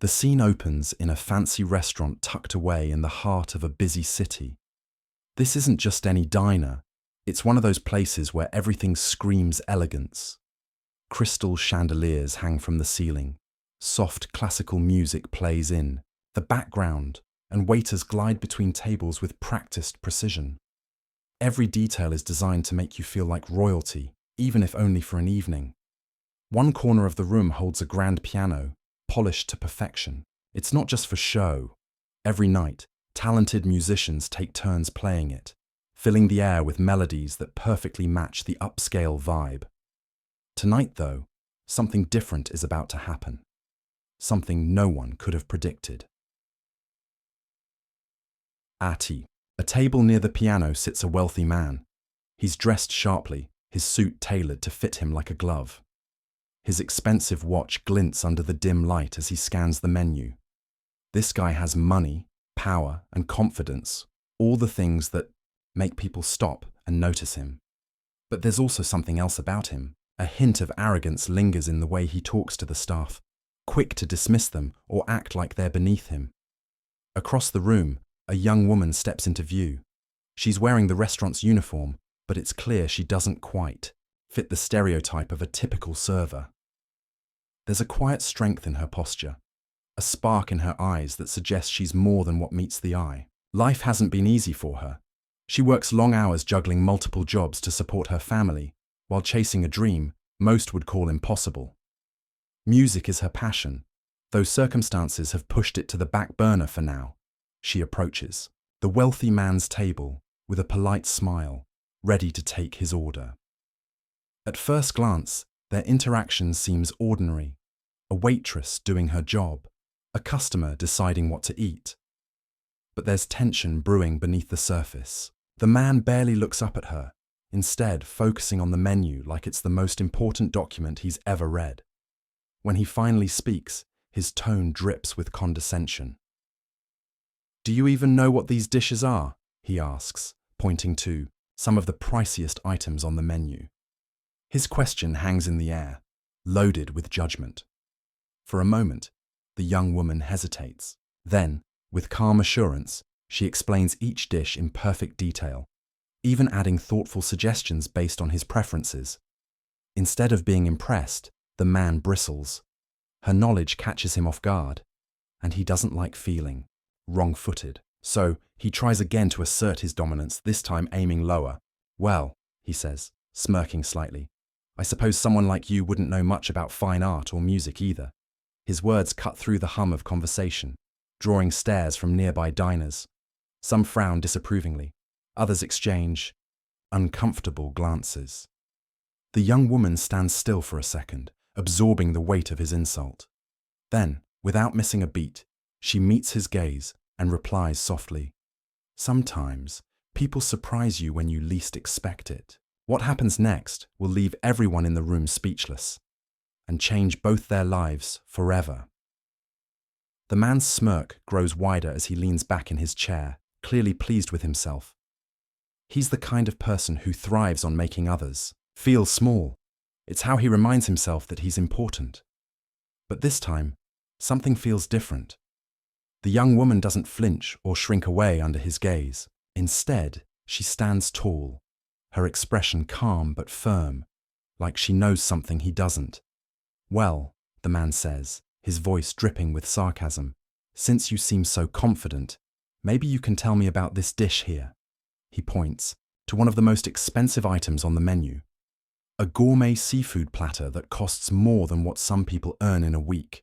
The scene opens in a fancy restaurant tucked away in the heart of a busy city. This isn't just any diner, it's one of those places where everything screams elegance. Crystal chandeliers hang from the ceiling, soft classical music plays in the background, and waiters glide between tables with practiced precision. Every detail is designed to make you feel like royalty, even if only for an evening. One corner of the room holds a grand piano, polished to perfection. It's not just for show. Every night, talented musicians take turns playing it, filling the air with melodies that perfectly match the upscale vibe. Tonight, though, something different is about to happen. Something no one could have predicted. At a table near the piano sits a wealthy man. He's dressed sharply, his suit tailored to fit him like a glove. His expensive watch glints under the dim light as he scans the menu. This guy has money, power, and confidence, all the things that make people stop and notice him. But there's also something else about him. A hint of arrogance lingers in the way he talks to the staff, quick to dismiss them or act like they're beneath him. Across the room, a young woman steps into view. She's wearing the restaurant's uniform, but it's clear she doesn't quite fit the stereotype of a typical server. There's a quiet strength in her posture, a spark in her eyes that suggests she's more than what meets the eye. Life hasn't been easy for her. She works long hours juggling multiple jobs to support her family, while chasing a dream most would call impossible. Music is her passion, though circumstances have pushed it to the back burner for now. She approaches the wealthy man's table with a polite smile, ready to take his order. At first glance, their interaction seems ordinary. A waitress doing her job, a customer deciding what to eat. But there's tension brewing beneath the surface. The man barely looks up at her, instead focusing on the menu like it's the most important document he's ever read. When he finally speaks, his tone drips with condescension. "Do you even know what these dishes are?" he asks, pointing to some of the priciest items on the menu. His question hangs in the air, loaded with judgment. For a moment, the young woman hesitates. Then, with calm assurance, she explains each dish in perfect detail, even adding thoughtful suggestions based on his preferences. Instead of being impressed, the man bristles. Her knowledge catches him off guard, and he doesn't like feeling wrong-footed. So, he tries again to assert his dominance, this time aiming lower. "Well," he says, smirking slightly, "I suppose someone like you wouldn't know much about fine art or music either." His words cut through the hum of conversation, drawing stares from nearby diners. Some frown disapprovingly, others exchange uncomfortable glances. The young woman stands still for a second, absorbing the weight of his insult. Then, without missing a beat, she meets his gaze and replies softly, "Sometimes, people surprise you when you least expect it." What happens next will leave everyone in the room speechless and change both their lives forever. The man's smirk grows wider as he leans back in his chair, clearly pleased with himself. He's the kind of person who thrives on making others feel small. It's how he reminds himself that he's important. But this time, something feels different. The young woman doesn't flinch or shrink away under his gaze. Instead, she stands tall, her expression calm but firm, like she knows something he doesn't. "Well," the man says, his voice dripping with sarcasm, "since you seem so confident, maybe you can tell me about this dish here." He points to one of the most expensive items on the menu, a gourmet seafood platter that costs more than what some people earn in a week.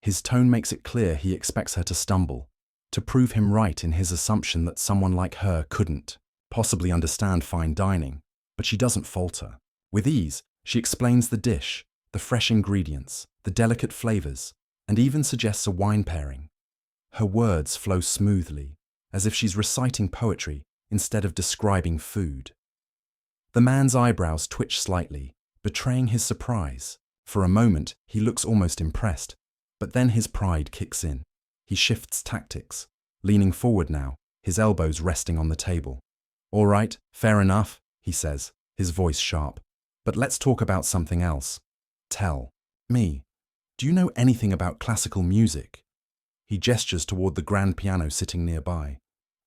His tone makes it clear he expects her to stumble, to prove him right in his assumption that someone like her couldn't possibly understand fine dining, but she doesn't falter. With ease, she explains the dish, the fresh ingredients, the delicate flavors, and even suggests a wine pairing. Her words flow smoothly, as if she's reciting poetry instead of describing food. The man's eyebrows twitch slightly, betraying his surprise. For a moment, he looks almost impressed, but then his pride kicks in. He shifts tactics, leaning forward now, his elbows resting on the table. "All right, fair enough," he says, his voice sharp. "But let's talk about something else. Tell me, "Do you know anything about classical music?" He gestures toward the grand piano sitting nearby,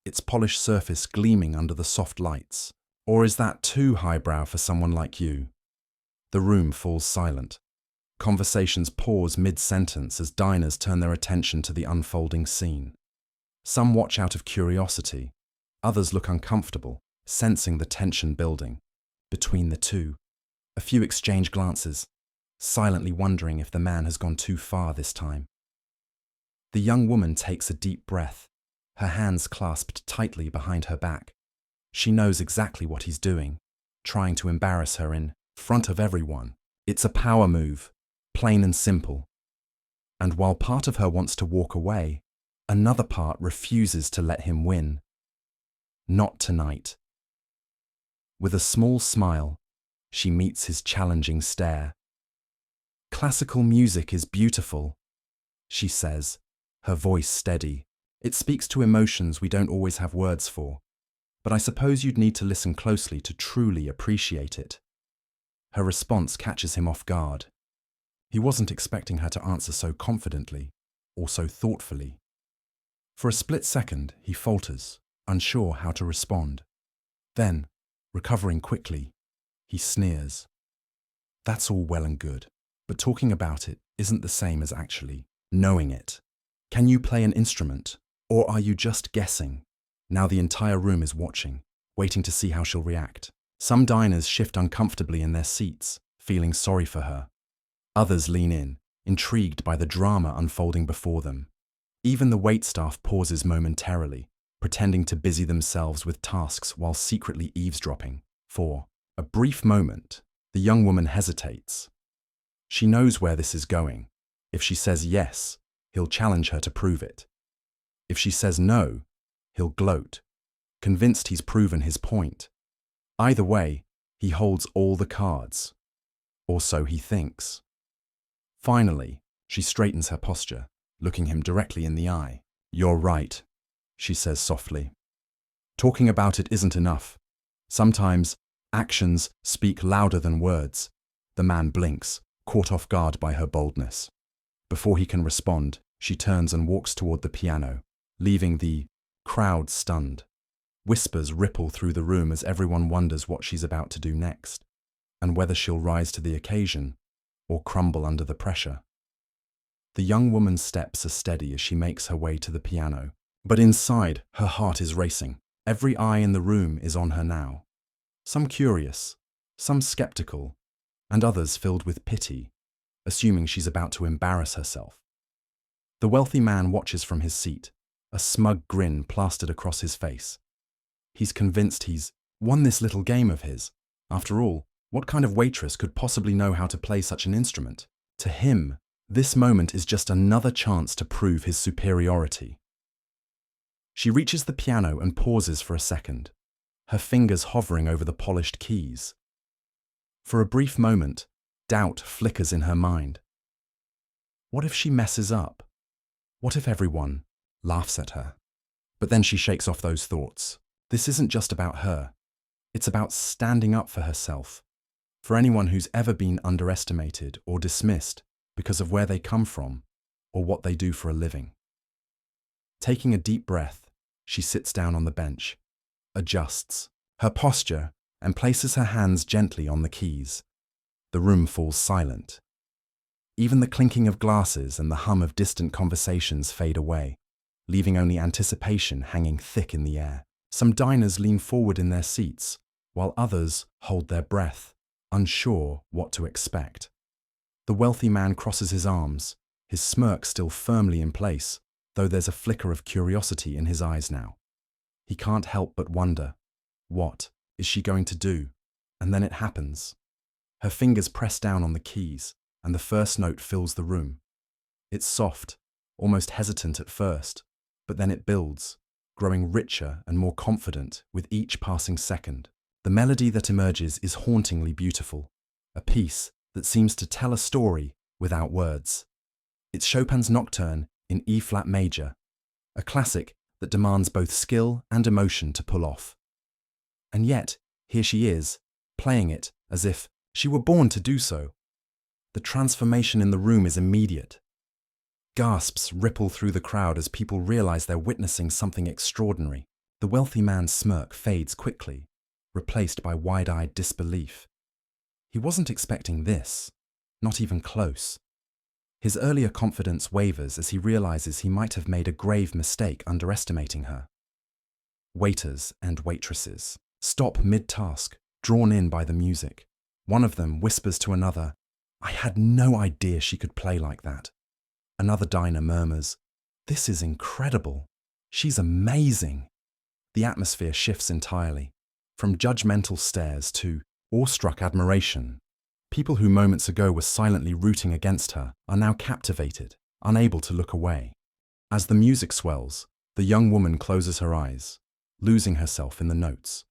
its polished surface gleaming under the soft lights. "Or is that too highbrow for someone like you?" The room falls silent. Conversations pause mid-sentence as diners turn their attention to the unfolding scene. Some watch out of curiosity, others look uncomfortable, sensing the tension building. Between the two, a few exchange glances, silently wondering if the man has gone too far this time. The young woman takes a deep breath, her hands clasped tightly behind her back. She knows exactly what he's doing, trying to embarrass her in front of everyone. It's a power move, plain and simple. And while part of her wants to walk away, another part refuses to let him win. Not tonight. With a small smile, she meets his challenging stare. "Classical music is beautiful," she says, her voice steady. "It speaks to emotions we don't always have words for, but I suppose you'd need to listen closely to truly appreciate it." Her response catches him off guard. He wasn't expecting her to answer so confidently or so thoughtfully. For a split second, he falters, unsure how to respond. Then, recovering quickly, he sneers. "That's all well and good, but talking about it isn't the same as actually knowing it. Can you play an instrument, or are you just guessing?" Now the entire room is watching, waiting to see how she'll react. Some diners shift uncomfortably in their seats, feeling sorry for her. Others lean in, intrigued by the drama unfolding before them. Even the waitstaff pauses momentarily, pretending to busy themselves with tasks while secretly eavesdropping. For a brief moment, the young woman hesitates. She knows where this is going. If she says yes, he'll challenge her to prove it. If she says no, he'll gloat, convinced he's proven his point. Either way, he holds all the cards. Or so he thinks. Finally, she straightens her posture, looking him directly in the eye. "You're right," she says softly. "Talking about it isn't enough. Sometimes actions speak louder than words." The man blinks, caught off guard by her boldness. Before he can respond, she turns and walks toward the piano, leaving the crowd stunned. Whispers ripple through the room as everyone wonders what she's about to do next, and whether she'll rise to the occasion or crumble under the pressure. The young woman's steps are steady as she makes her way to the piano, but inside, her heart is racing. Every eye in the room is on her now. Some curious, some skeptical, and others filled with pity, assuming she's about to embarrass herself. The wealthy man watches from his seat, a smug grin plastered across his face. He's convinced he's won this little game of his. After all, what kind of waitress could possibly know how to play such an instrument? To him, this moment is just another chance to prove his superiority. She reaches the piano and pauses for a second, her fingers hovering over the polished keys. For a brief moment, doubt flickers in her mind. What if she messes up? What if everyone laughs at her? But then she shakes off those thoughts. This isn't just about her. It's about standing up for herself, for anyone who's ever been underestimated or dismissed because of where they come from or what they do for a living. Taking a deep breath, she sits down on the bench, adjusts her posture, and places her hands gently on the keys. The room falls silent. Even the clinking of glasses and the hum of distant conversations fade away, leaving only anticipation hanging thick in the air. Some diners lean forward in their seats, while others hold their breath, unsure what to expect. The wealthy man crosses his arms, his smirk still firmly in place, though there's a flicker of curiosity in his eyes now. He can't help but wonder, what is she going to do? And then it happens. Her fingers press down on the keys, and the first note fills the room. It's soft, almost hesitant at first, but then it builds, growing richer and more confident with each passing second. The melody that emerges is hauntingly beautiful, a piece that seems to tell a story without words. It's Chopin's Nocturne in E-flat major, a classic that demands both skill and emotion to pull off. And yet, here she is, playing it as if she were born to do so. The transformation in the room is immediate. Gasps ripple through the crowd as people realize they're witnessing something extraordinary. The wealthy man's smirk fades quickly, replaced by wide-eyed disbelief. He wasn't expecting this, not even close. His earlier confidence wavers as he realizes he might have made a grave mistake underestimating her. Waiters and waitresses stop mid-task, drawn in by the music. One of them whispers to another, "I had no idea she could play like that." Another diner murmurs, "This is incredible. She's amazing." The atmosphere shifts entirely, from judgmental stares to awestruck admiration. People who moments ago were silently rooting against her are now captivated, unable to look away. As the music swells, the young woman closes her eyes, losing herself in the notes.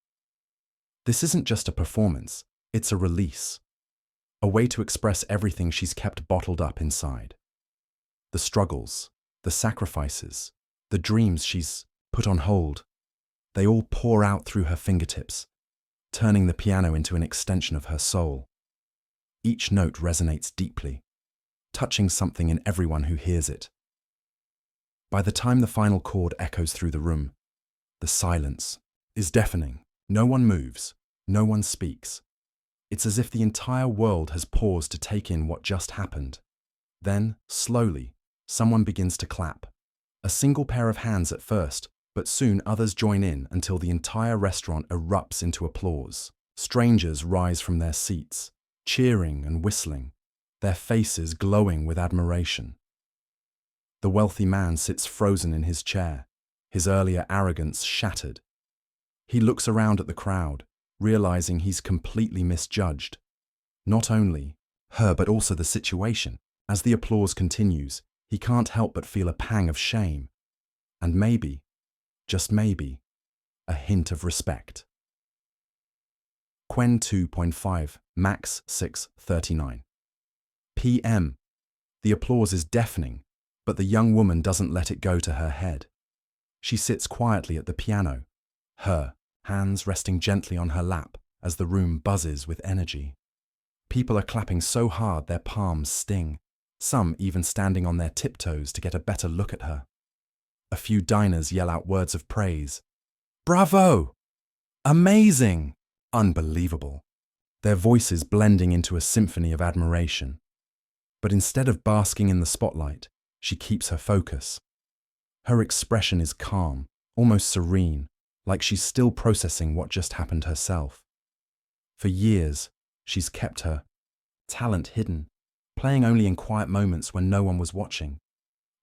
This isn't just a performance, it's a release. A way to express everything she's kept bottled up inside. The struggles, the sacrifices, the dreams she's put on hold, they all pour out through her fingertips, turning the piano into an extension of her soul. Each note resonates deeply, touching something in everyone who hears it. By the time the final chord echoes through the room, the silence is deafening. No one moves, no one speaks. It's as if the entire world has paused to take in what just happened. Then, slowly, someone begins to clap. A single pair of hands at first, but soon others join in until the entire restaurant erupts into applause. Strangers rise from their seats, cheering and whistling, their faces glowing with admiration. The wealthy man sits frozen in his chair, his earlier arrogance shattered. He looks around at the crowd, realizing he's completely misjudged. Not only her, but also the situation. As the applause continues, he can't help but feel a pang of shame. And maybe, just maybe, a hint of respect. Quen 2.5, Max 6:39. PM. The applause is deafening, but the young woman doesn't let it go to her head. She sits quietly at the piano, her hands resting gently on her lap as the room buzzes with energy. People are clapping so hard their palms sting, some even standing on their tiptoes to get a better look at her. A few diners yell out words of praise. "Bravo! Amazing! Unbelievable!" Their voices blending into a symphony of admiration. But instead of basking in the spotlight, she keeps her focus. Her expression is calm, almost serene, like she's still processing what just happened herself. For years, she's kept her talent hidden, playing only in quiet moments when no one was watching.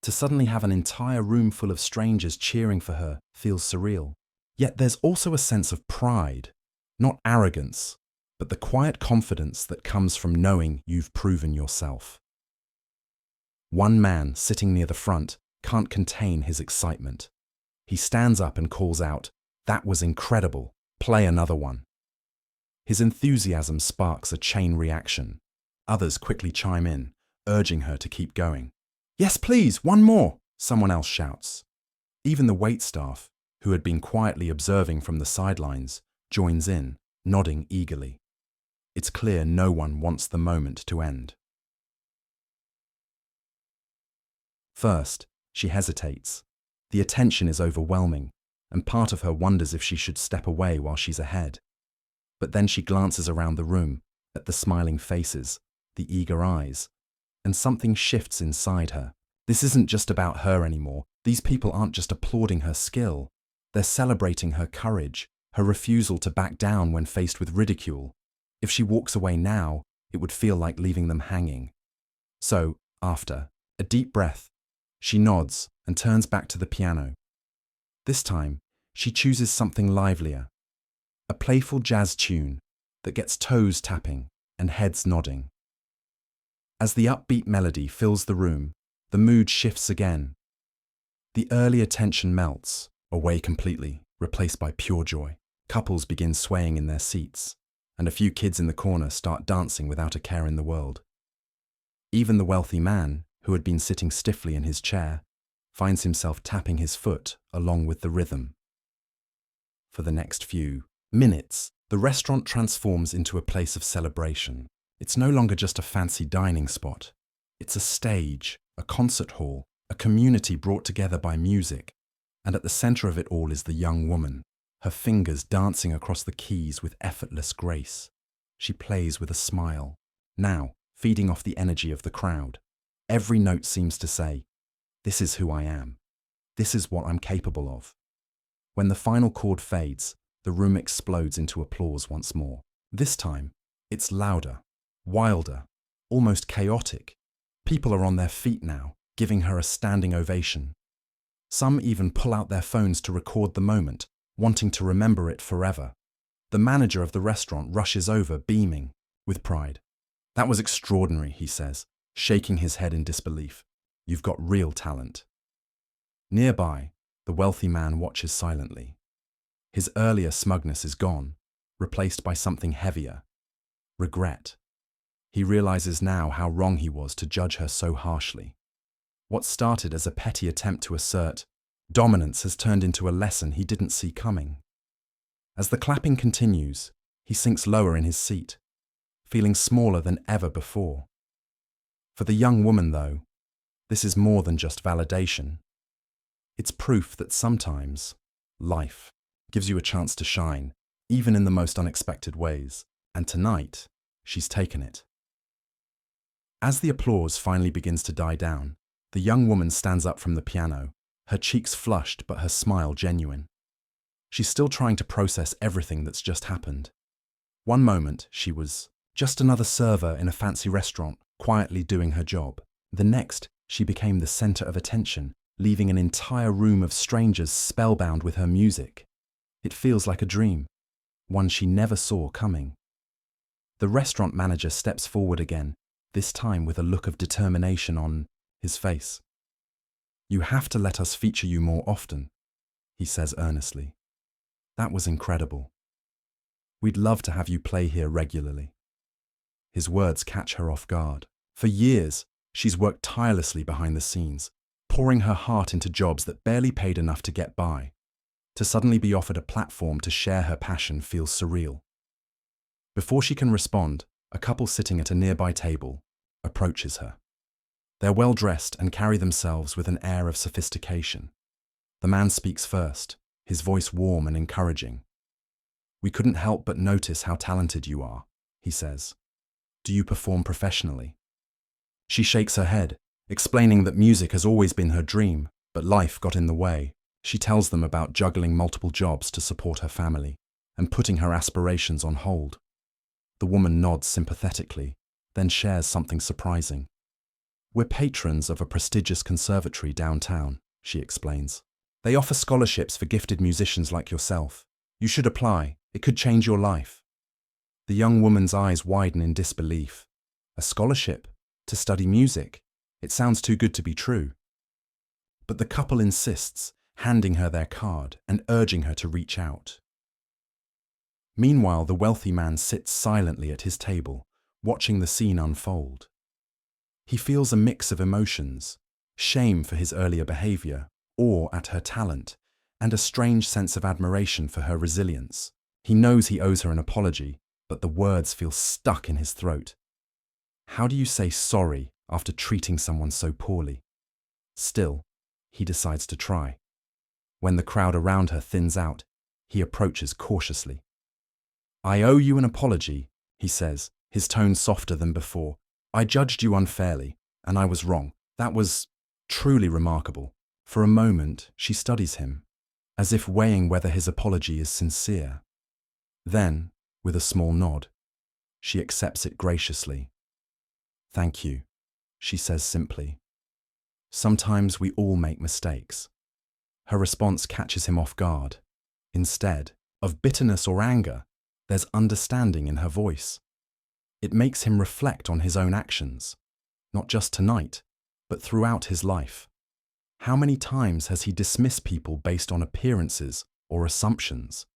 To suddenly have an entire room full of strangers cheering for her feels surreal. Yet there's also a sense of pride, not arrogance, but the quiet confidence that comes from knowing you've proven yourself. One man sitting near the front can't contain his excitement. He stands up and calls out, "That was incredible. Play another one." His enthusiasm sparks a chain reaction. Others quickly chime in, urging her to keep going. "Yes, please, one more," someone else shouts. Even the waitstaff, who had been quietly observing from the sidelines, joins in, nodding eagerly. It's clear no one wants the moment to end. First, she hesitates. The attention is overwhelming, and part of her wonders if she should step away while she's ahead. But then she glances around the room, at the smiling faces, the eager eyes, and something shifts inside her. This isn't just about her anymore. These people aren't just applauding her skill. They're celebrating her courage, her refusal to back down when faced with ridicule. If she walks away now, it would feel like leaving them hanging. So, after a deep breath, she nods and turns back to the piano. This time, she chooses something livelier. A playful jazz tune that gets toes tapping and heads nodding. As the upbeat melody fills the room, the mood shifts again. The earlier tension melts, away completely, replaced by pure joy. Couples begin swaying in their seats, and a few kids in the corner start dancing without a care in the world. Even the wealthy man, who had been sitting stiffly in his chair, finds himself tapping his foot along with the rhythm. For the next few minutes, the restaurant transforms into a place of celebration. It's no longer just a fancy dining spot. It's a stage, a concert hall, a community brought together by music. And at the center of it all is the young woman, her fingers dancing across the keys with effortless grace. She plays with a smile, now feeding off the energy of the crowd. Every note seems to say, "This is who I am. This is what I'm capable of." When the final chord fades, the room explodes into applause once more. This time, it's louder, wilder, almost chaotic. People are on their feet now, giving her a standing ovation. Some even pull out their phones to record the moment, wanting to remember it forever. The manager of the restaurant rushes over, beaming with pride. "That was extraordinary," he says, shaking his head in disbelief. "You've got real talent." Nearby, the wealthy man watches silently. His earlier smugness is gone, replaced by something heavier: regret. He realizes now how wrong he was to judge her so harshly. What started as a petty attempt to assert dominance has turned into a lesson he didn't see coming. As the clapping continues, he sinks lower in his seat, feeling smaller than ever before. For the young woman, though, this is more than just validation. It's proof that sometimes life gives you a chance to shine, even in the most unexpected ways, and tonight, she's taken it. As the applause finally begins to die down, the young woman stands up from the piano, her cheeks flushed but her smile genuine. She's still trying to process everything that's just happened. One moment, she was just another server in a fancy restaurant, quietly doing her job. The next, she became the center of attention, leaving an entire room of strangers spellbound with her music. It feels like a dream, one she never saw coming. The restaurant manager steps forward again, this time with a look of determination on his face. "You have to let us feature you more often," he says earnestly. "That was incredible. We'd love to have you play here regularly." His words catch her off guard. For years, she's worked tirelessly behind the scenes, pouring her heart into jobs that barely paid enough to get by. To suddenly be offered a platform to share her passion feels surreal. Before she can respond, a couple sitting at a nearby table approaches her. They're well-dressed and carry themselves with an air of sophistication. The man speaks first, his voice warm and encouraging. "We couldn't help but notice how talented you are," he says. "Do you perform professionally?" She shakes her head, explaining that music has always been her dream, but life got in the way. She tells them about juggling multiple jobs to support her family and putting her aspirations on hold. The woman nods sympathetically, then shares something surprising. "We're patrons of a prestigious conservatory downtown," she explains. "They offer scholarships for gifted musicians like yourself. You should apply. It could change your life." The young woman's eyes widen in disbelief. A scholarship? To study music? It sounds too good to be true. But the couple insists, handing her their card and urging her to reach out. Meanwhile, the wealthy man sits silently at his table, watching the scene unfold. He feels a mix of emotions: shame for his earlier behavior, awe at her talent, and a strange sense of admiration for her resilience. He knows he owes her an apology, but the words feel stuck in his throat. How do you say sorry after treating someone so poorly? Still, he decides to try. When the crowd around her thins out, he approaches cautiously. "I owe you an apology," he says, his tone softer than before. "I judged you unfairly, and I was wrong. That was truly remarkable." For a moment, she studies him, as if weighing whether his apology is sincere. Then, with a small nod, she accepts it graciously. "Thank you," she says simply. Sometimes we all make mistakes. Her response catches him off guard. Instead of bitterness or anger, there's understanding in her voice. It makes him reflect on his own actions, not just tonight, but throughout his life. How many times has he dismissed people based on appearances or assumptions?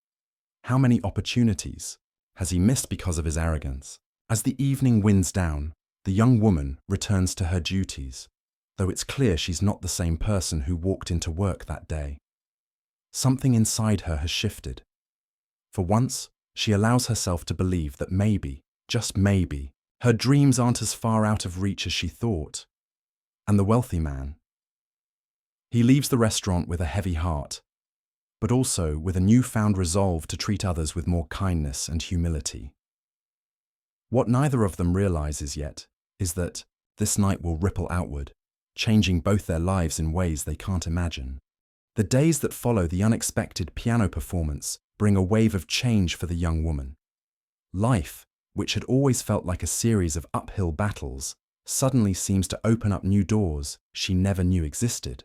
How many opportunities has he missed because of his arrogance? As the evening winds down, the young woman returns to her duties, though it's clear she's not the same person who walked into work that day. Something inside her has shifted. For once, she allows herself to believe that maybe, just maybe, Her dreams aren't as far out of reach as she thought. And the wealthy man? He leaves the restaurant with a heavy heart, but also with a newfound resolve to treat others with more kindness and humility. What neither of them realizes yet is that this night will ripple outward, changing both their lives in ways they can't imagine. The days that follow the unexpected piano performance bring a wave of change for the young woman. Life, which had always felt like a series of uphill battles, suddenly seems to open up new doors she never knew existed.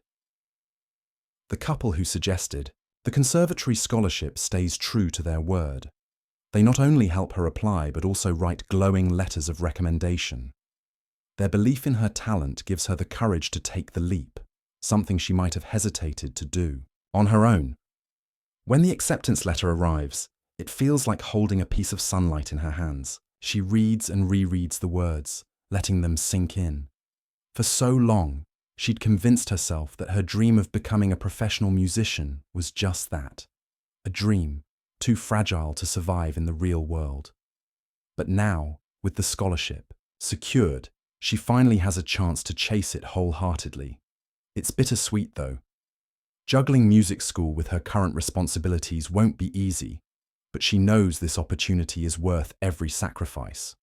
The couple who suggested the conservatory scholarship stays true to their word. They not only help her apply but also write glowing letters of recommendation. Their belief in her talent gives her the courage to take the leap, something she might have hesitated to do on her own. When the acceptance letter arrives, it feels like holding a piece of sunlight in her hands. She reads and rereads the words, letting them sink in. For so long, she'd convinced herself that her dream of becoming a professional musician was just that, a dream, too fragile to survive in the real world. But now, with the scholarship secured, she finally has a chance to chase it wholeheartedly. It's bittersweet, though. Juggling music school with her current responsibilities won't be easy, but she knows this opportunity is worth every sacrifice.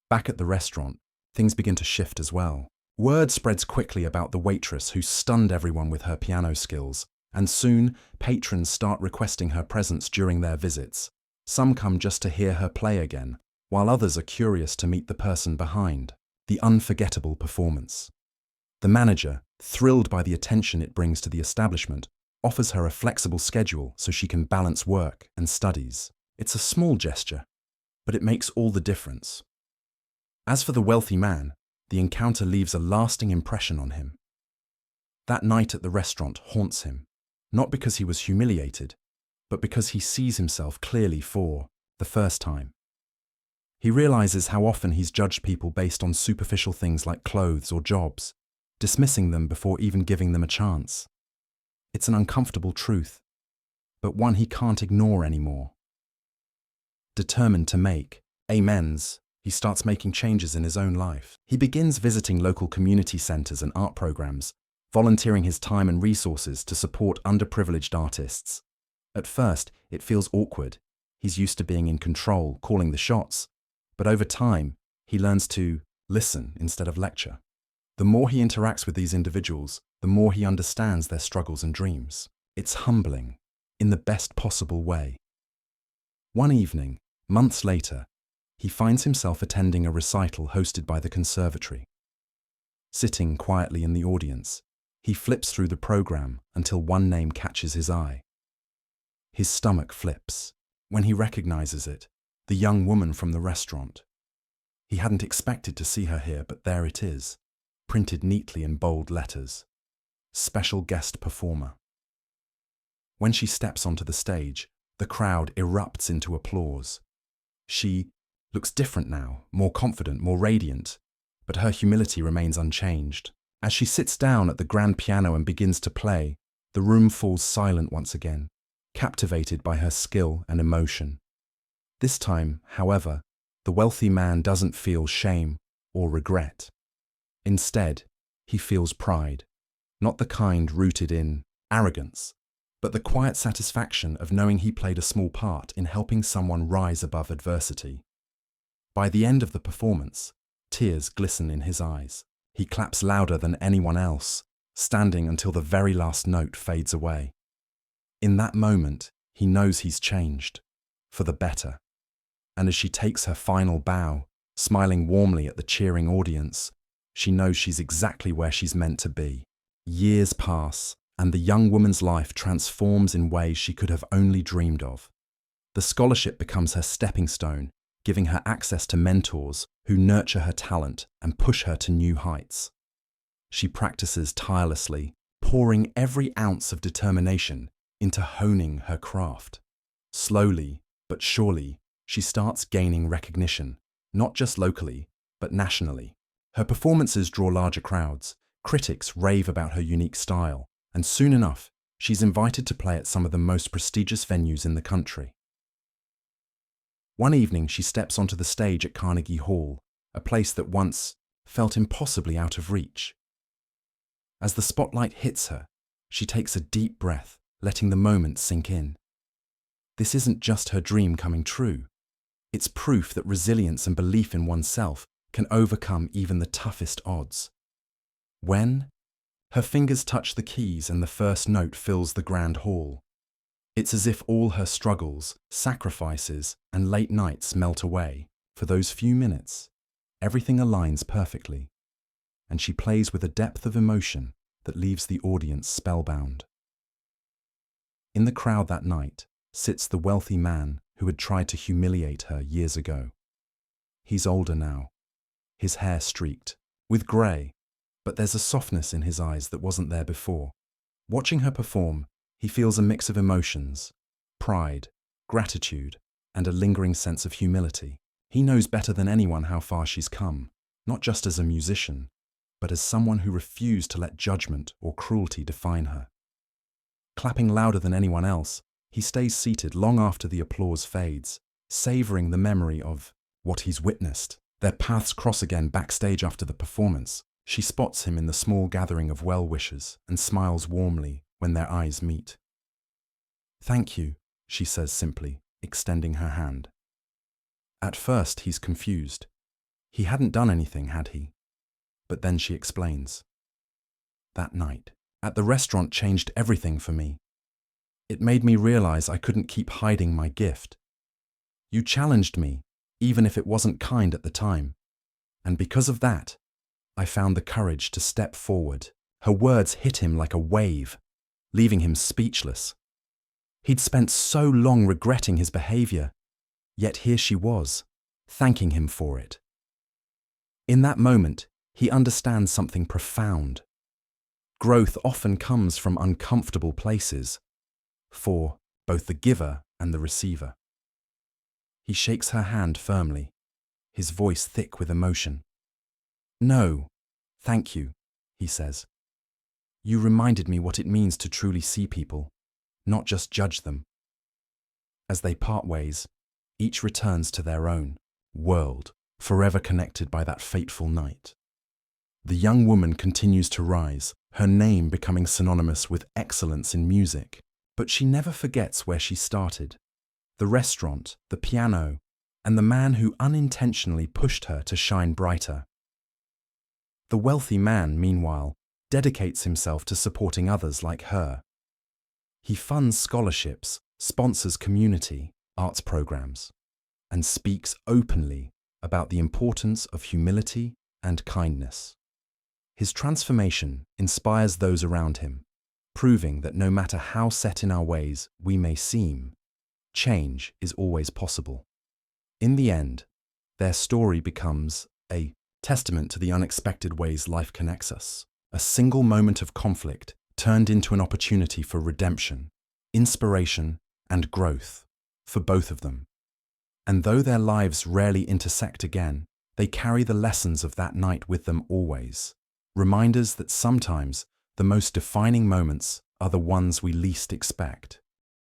Back at the restaurant, things begin to shift as well. Word spreads quickly about the waitress who stunned everyone with her piano skills, and soon patrons start requesting her presence during their visits. Some come just to hear her play again, while others are curious to meet the person behind the unforgettable performance. The manager, thrilled by the attention it brings to the establishment, offers her a flexible schedule so she can balance work and studies. It's a small gesture, but it makes all the difference. As for the wealthy man, the encounter leaves a lasting impression on him. That night at the restaurant haunts him, not because he was humiliated, but because he sees himself clearly for the first time. He realizes how often he's judged people based on superficial things like clothes or jobs, dismissing them before even giving them a chance. It's an uncomfortable truth, but one he can't ignore anymore. Determined to make amends, he starts making changes in his own life. He begins visiting local community centers and art programs, volunteering his time and resources to support underprivileged artists. At first, it feels awkward. He's used to being in control, calling the shots. But over time, he learns to listen instead of lecture. The more he interacts with these individuals, the more he understands their struggles and dreams. It's humbling, in the best possible way. One evening, months later, he finds himself attending a recital hosted by the conservatory. Sitting quietly in the audience, he flips through the program until one name catches his eye. His stomach flips when he recognizes it, the young woman from the restaurant. He hadn't expected to see her here, but there it is, printed neatly in bold letters. Special guest performer. When she steps onto the stage, the crowd erupts into applause. She looks different now, more confident, more radiant, but her humility remains unchanged. As she sits down at the grand piano and begins to play, the room falls silent once again, captivated by her skill and emotion. This time, however, the wealthy man doesn't feel shame or regret. Instead, he feels pride, not the kind rooted in arrogance, but the quiet satisfaction of knowing he played a small part in helping someone rise above adversity. By the end of the performance, tears glisten in his eyes. He claps louder than anyone else, standing until the very last note fades away. In that moment, he knows he's changed, for the better. And as she takes her final bow, smiling warmly at the cheering audience, she knows she's exactly where she's meant to be. Years pass, and the young woman's life transforms in ways she could have only dreamed of. The scholarship becomes her stepping stone, giving her access to mentors who nurture her talent and push her to new heights. She practices tirelessly, pouring every ounce of determination into honing her craft. Slowly, but surely, she starts gaining recognition, not just locally, but nationally. Her performances draw larger crowds, critics rave about her unique style, and soon enough, she's invited to play at some of the most prestigious venues in the country. One evening, she steps onto the stage at Carnegie Hall, a place that once felt impossibly out of reach. As the spotlight hits her, she takes a deep breath, letting the moment sink in. This isn't just her dream coming true. It's proof that resilience and belief in oneself can overcome even the toughest odds. When her fingers touch the keys and the first note fills the grand hall, it's as if all her struggles, sacrifices, and late nights melt away. For those few minutes, everything aligns perfectly, and she plays with a depth of emotion that leaves the audience spellbound. In the crowd that night sits the wealthy man who had tried to humiliate her years ago. He's older now, his hair streaked with grey, but there's a softness in his eyes that wasn't there before. Watching her perform, he feels a mix of emotions: pride, gratitude, and a lingering sense of humility. He knows better than anyone how far she's come, not just as a musician, but as someone who refused to let judgment or cruelty define her. Clapping louder than anyone else, he stays seated long after the applause fades, savouring the memory of what he's witnessed. Their paths cross again backstage after the performance. She spots him in the small gathering of well-wishers and smiles warmly when their eyes meet. "Thank you," she says simply, extending her hand. At first, he's confused. He hadn't done anything, had he? But then she explains. "That night at the restaurant changed everything for me. It made me realize I couldn't keep hiding my gift. You challenged me, even if it wasn't kind at the time. And because of that, I found the courage to step forward." Her words hit him like a wave, leaving him speechless. He'd spent so long regretting his behavior, yet here she was, thanking him for it. In that moment, he understands something profound. Growth often comes from uncomfortable places, for both the giver and the receiver. He shakes her hand firmly, his voice thick with emotion. "No, thank you," he says. "You reminded me what it means to truly see people, not just judge them." As they part ways, each returns to their own world, forever connected by that fateful night. The young woman continues to rise, her name becoming synonymous with excellence in music. But she never forgets where she started: the restaurant, the piano, and the man who unintentionally pushed her to shine brighter. The wealthy man, meanwhile, dedicates himself to supporting others like her. He funds scholarships, sponsors community arts programs, and speaks openly about the importance of humility and kindness. His transformation inspires those around him, proving that no matter how set in our ways we may seem, change is always possible. In the end, their story becomes a testament to the unexpected ways life connects us. A single moment of conflict turned into an opportunity for redemption, inspiration, and growth for both of them. And though their lives rarely intersect again, they carry the lessons of that night with them always. Reminders that sometimes the most defining moments are the ones we least expect.